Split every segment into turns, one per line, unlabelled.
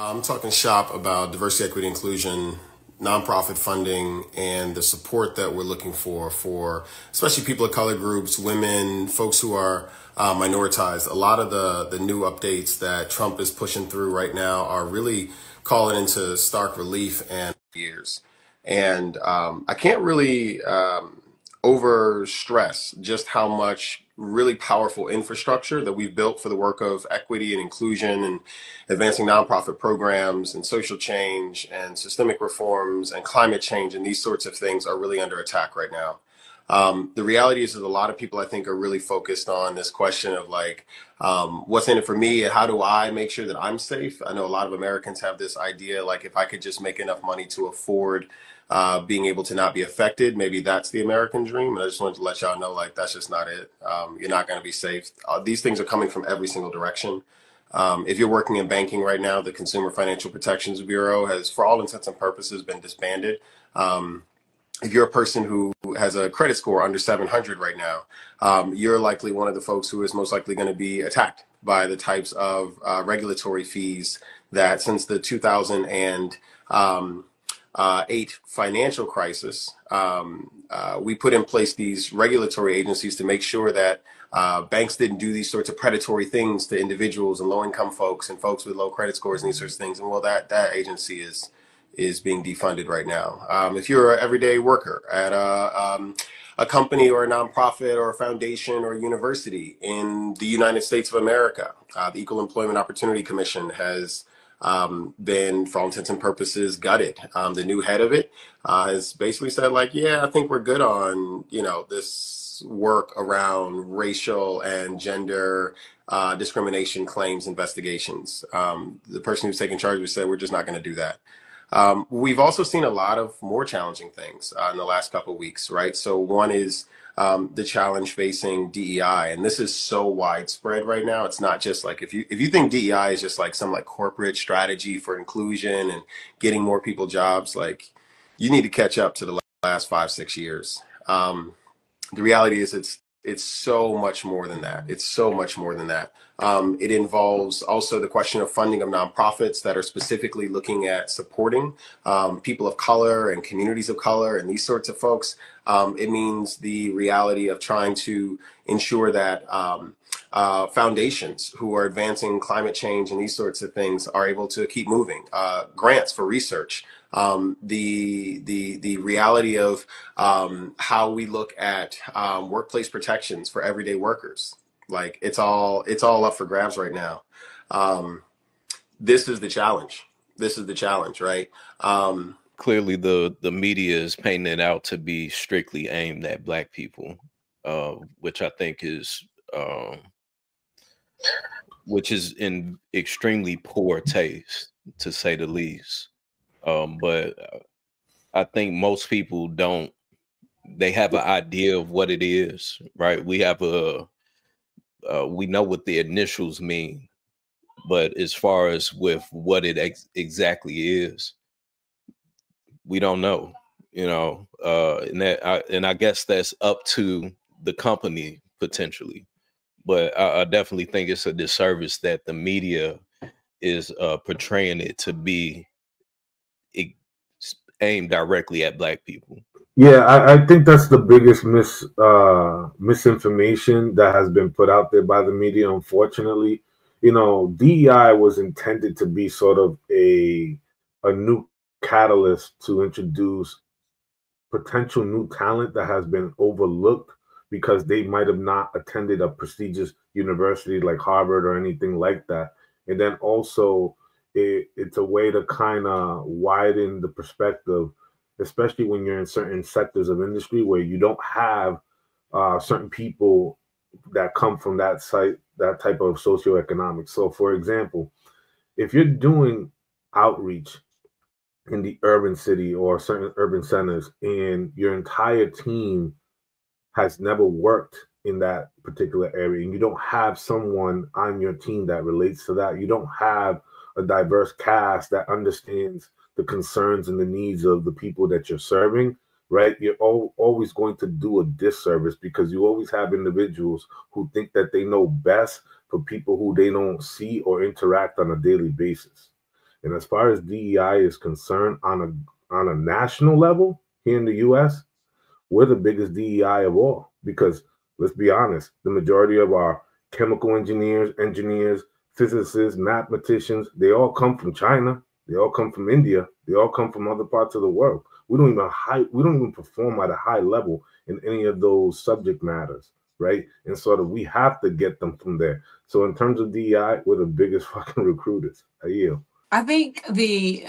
I'm talking shop about diversity, equity, inclusion, nonprofit funding, and the support that we're looking for especially people of color groups, women, folks who are minoritized. A lot of the new updates that Trump is pushing through right now are really calling into stark relief and years. And I can't really over stress just how much really powerful infrastructure that we've built for the work of equity and inclusion and advancing nonprofit programs and social change and systemic reforms and climate change and these sorts of things are really under attack right now. The reality is that a lot of people I think are really focused on this question of like, what's in it for me and how do I make sure that I'm safe? I know a lot of Americans have this idea, like if I could just make enough money to afford being able to not be affected, maybe that's the American dream. And I just wanted to let y'all know, like, that's just not it. You're not going to be safe. These things are coming from every single direction. If you're working in banking right now, the Consumer Financial Protections Bureau has, for all intents and purposes, been disbanded. If you're a person who has a credit score under 700 right now, you're likely one of the folks who is most likely going to be attacked by the types of regulatory fees that since the 2008 financial crisis, we put in place these regulatory agencies to make sure that banks didn't do these sorts of predatory things to individuals and low-income folks and folks with low credit scores and these sorts of things. And well, that agency is being defunded right now. If you're an everyday worker at a company or a nonprofit or a foundation or a university in the United States of America, the Equal Employment Opportunity Commission has been, for all intents and purposes, gutted. The new head of it has basically said, like, yeah, I think we're good on, this work around racial and gender discrimination claims investigations. The person who's taking charge has said, we're just not going to do that. We've also seen a lot of more challenging things in the last couple of weeks, right? So one is the challenge facing DEI, and this is so widespread right now. It's not just like if you think DEI is just like some like corporate strategy for inclusion and getting more people jobs, like you need to catch up to the last 5-6 years. The reality is it's so much more than that. It's so much more than that. It involves also the question of funding of nonprofits that are specifically looking at supporting people of color and communities of color and these sorts of folks. It means the reality of trying to ensure that foundations who are advancing climate change and these sorts of things are able to keep moving. Grants for research. The reality of how we look at workplace protections for everyday workers. Like it's all up for grabs right now. This is the challenge. This is the challenge, right?
Clearly, the media is painting it out to be strictly aimed at Black people, which I think is in extremely poor taste, to say the least. But I think most people don't. They have an idea of what it is, right? We have we know what the initials mean, but as far as with what it exactly is, we don't know, and I guess that's up to the company potentially, but I definitely think it's a disservice that the media is portraying it to be aimed directly at Black people.
Yeah, I think that's the biggest misinformation that has been put out there by the media, unfortunately. DEI was intended to be sort of a new catalyst to introduce potential new talent that has been overlooked because they might have not attended a prestigious university like Harvard or anything like that. And then also it's a way to kind of widen the perspective, especially when you're in certain sectors of industry where you don't have certain people that come from that type of socioeconomics. So, for example, if you're doing outreach in the urban city or certain urban centers and your entire team has never worked in that particular area and you don't have someone on your team that relates to that, you don't have a diverse cast that understands the concerns and the needs of the people that you're serving, right? You're always going to do a disservice because you always have individuals who think that they know best for people who they don't see or interact on a daily basis. And as far as DEI is concerned, on a national level here in the U.S., we're the biggest DEI of all, because let's be honest, the majority of our chemical engineers, physicists, mathematicians, they all come from China. They all come from India. They all come from other parts of the world. We don't even perform at a high level in any of those subject matters, right? And sort of we have to get them from there. So in terms of DEI, we're the biggest fucking recruiters. I yield.
I think the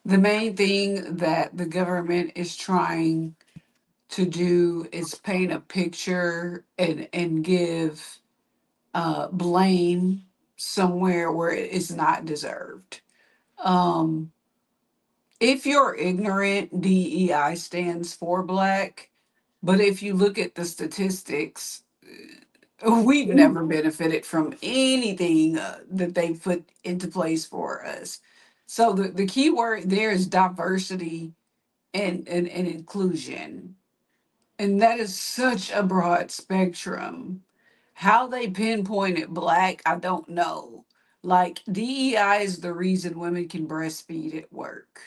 the main thing that the government is trying to do is paint a picture and give blame somewhere where it is not deserved. Um, if you're ignorant, DEI stands for Black. But if you look at the statistics, we've never benefited from anything that they put into place for us. So the key word there is diversity and inclusion. And that is such a broad spectrum. How they pinpointed Black, I don't know. Like DEI is the reason women can breastfeed at work.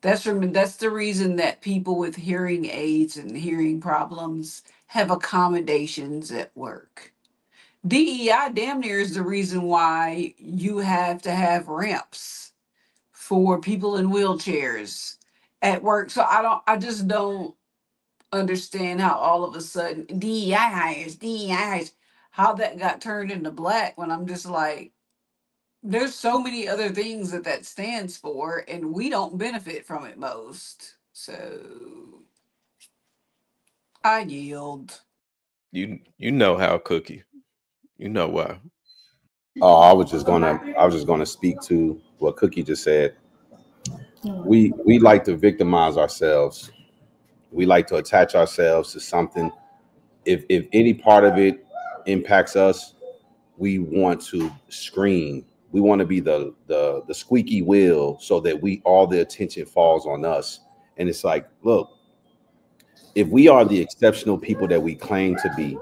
That's the reason that people with hearing aids and hearing problems have accommodations at work. DEI damn near is the reason why you have to have ramps for people in wheelchairs at work. So I just don't understand how all of a sudden DEI hires, how that got turned into Black, when I'm just like, there's so many other things that that stands for, and we don't benefit from it most. So I yield.
You know how, Cookie. You know why.
Oh, I was just gonna speak to what Cookie just said. We like to victimize ourselves. We like to attach ourselves to something. If any part of it impacts us, we want to scream. We want to be the squeaky wheel, so that all the attention falls on us. And it's like, look, if we are the exceptional people that we claim to be,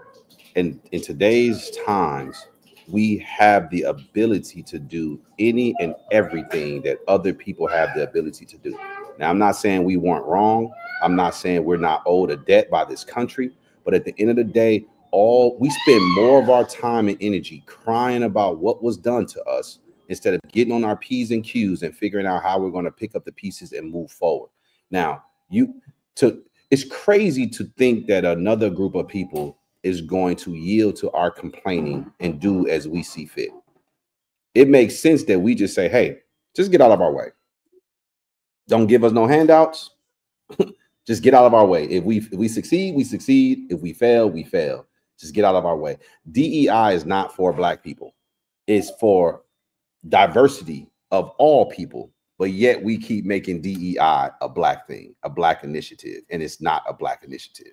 and in today's times, we have the ability to do any and everything that other people have the ability to do. Now, I'm not saying we weren't wrong. I'm not saying we're not owed a debt by this country. But at the end of the day, we spend more of our time and energy crying about what was done to us, instead of getting on our P's and Q's and figuring out how we're going to pick up the pieces and move forward. Now, it's crazy to think that another group of people is going to yield to our complaining and do as we see fit. It makes sense that we just say, hey, just get out of our way. Don't give us no handouts. Just get out of our way. If we succeed, we succeed. If we fail, we fail. Just get out of our way. DEI is not for Black people. It's for diversity of all people. But yet we keep making DEI a Black thing, a Black initiative, and it's not a Black initiative.